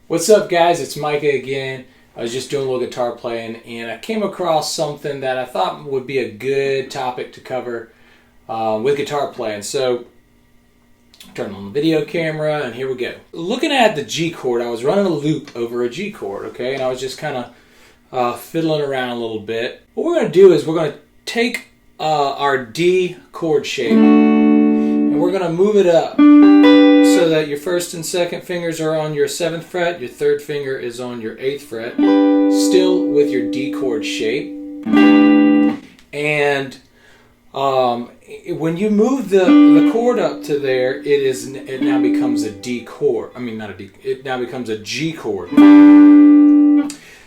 What's up, guys? It's Micah again. I was just doing a little guitar playing and I came across something that I thought would be a good topic to cover with guitar playing. So turn on the video camera and here we go. Looking at the G chord, I was running a loop over a G chord, okay? And I was just kind of fiddling around a little bit. What we're going to do is we're going to take our D chord shape and we're going to move it up so that your first and second fingers are on your 7th fret, your third finger is on your 8th fret, still with your D chord shape. And when you move the chord up to there, it now becomes a D chord. I mean, not a D. It now becomes a G chord.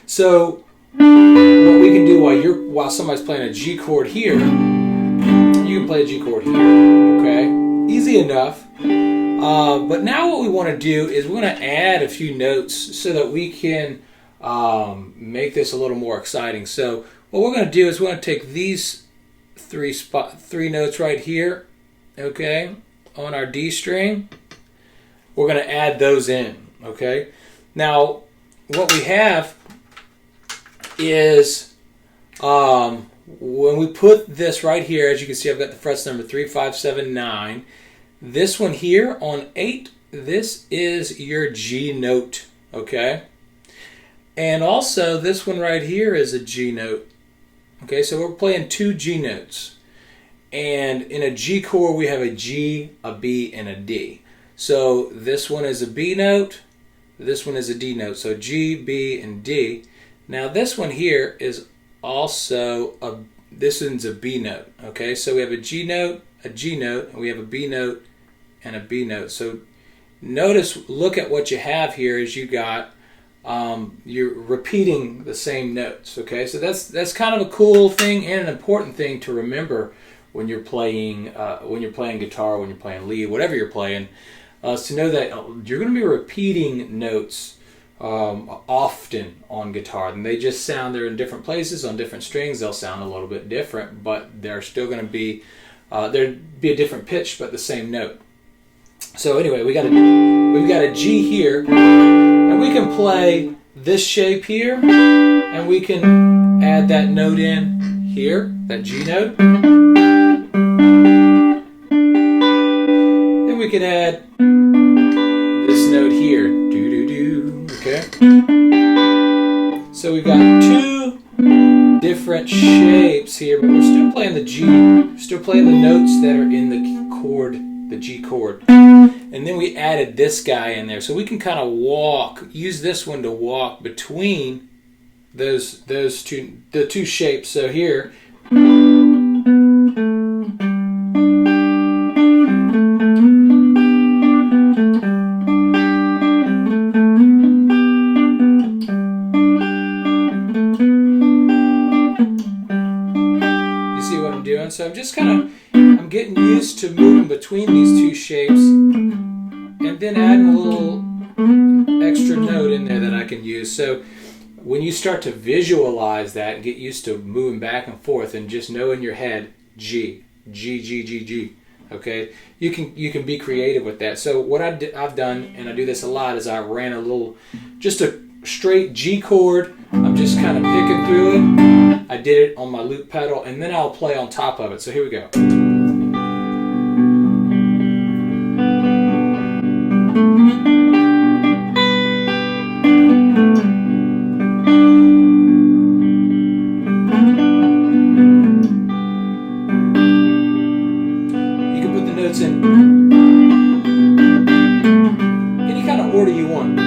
So what we can do while somebody's playing a G chord here, you can play a G chord here. Okay, easy enough. But now what we want to do is we're going to add a few notes so that we can make this a little more exciting. So what we're going to do is we're going to take these three notes right here, okay, on our D string. We're going to add those in, okay. Now what we have is when we put this right here, as you can see, I've got the frets number 3, 5, 7, 9. This one here on 8, this is your G note, okay? And also this one right here is a G note. Okay, so we're playing 2 G notes. And in a G chord we have a G, a B, and a D. So this one is a B note, this one is a D note. So G, B, and D. Now this one here is also this one's a B note. Okay, so we have a G note, a G note, and we have a B note and a B note. So look at what you have here is you got you're repeating the same notes. Okay, so that's kind of a cool thing and an important thing to remember when you're playing guitar, when you're playing lead, whatever you're playing, is to know that you're going to be repeating notes often on guitar, and they just sound, they're in different places on different strings. They'll sound a little bit different, but they're still going to be there'd be a different pitch, but the same note. So anyway, we've got a G here, and we can play this shape here, and we can add that note in here, that G note. Then we can add this note here, do-do-do, okay? So we've got 2 different shapes here, but we're still playing the G, still playing the notes that are in the chord, the G chord. And then we added this guy in there, so we can kind of use this one to walk between the 2 shapes. So here, so I'm just I'm getting used to moving between these 2 shapes and then adding a little extra note in there that I can use. So when you start to visualize that and get used to moving back and forth and just know in your head G, G, G, G, G, okay, you can be creative with that. So what I've done, and I do this a lot, is I ran just a straight G chord. I'm just kind of picking through it. I did it on my loop pedal, and then I'll play on top of it. So here we go. You can put the notes in any kind of order you want.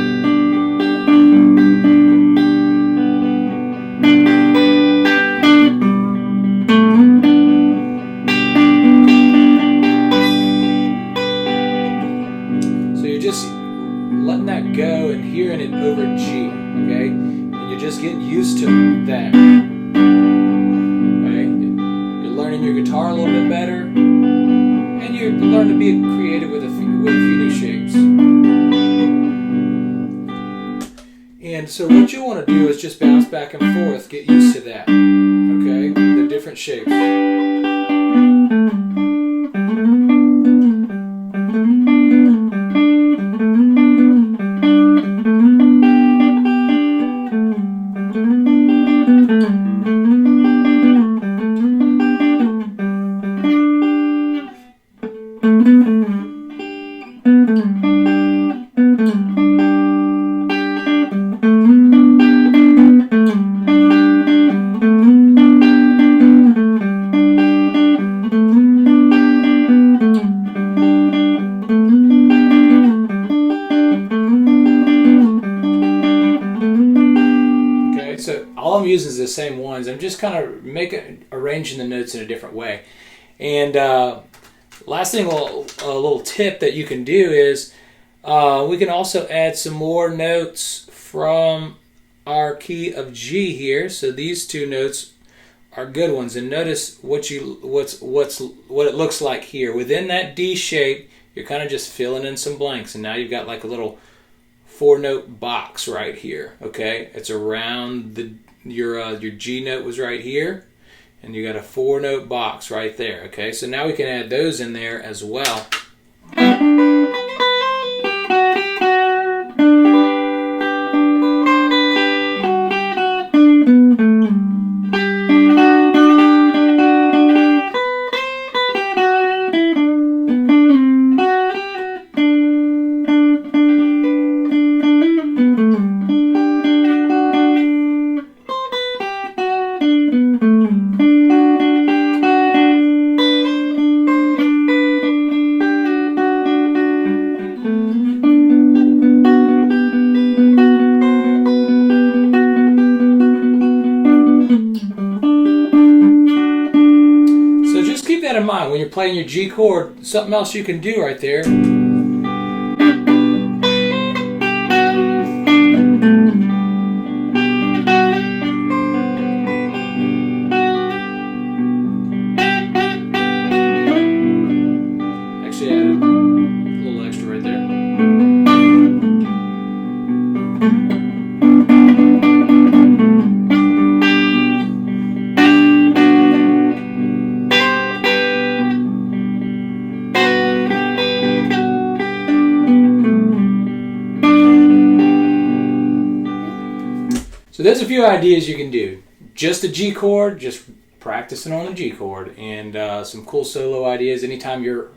Just letting that go and hearing it over G, okay? And you're just getting used to that, okay? You're learning your guitar a little bit better, and you're learning to be creative with a few new shapes. And so what you want to do is just bounce back and forth, get used to that, okay? The different shapes. So all I'm using is the same ones. I'm just kind of arranging the notes in a different way. And last thing, a little tip that you can do is we can also add some more notes from our key of G here. So these two notes are good ones. And notice what it looks like here. Within that D shape, you're kind of just filling in some blanks, and now you've got like a little 4-note box right here. Okay, it's around your G note was right here, and you got a 4-note box right there. Okay, so now we can add those in there as well. Keep that in mind when you're playing your G chord. Something else you can do right there. Actually, add a little extra right there. So there's a few ideas you can do. Just a G chord, just practicing on a G chord, and some cool solo ideas. Anytime you're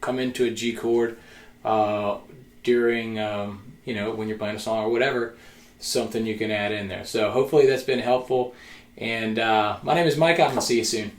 come into a G chord during, when you're playing a song or whatever, something you can add in there. So hopefully that's been helpful. And my name is Mike. I'm going to see you soon.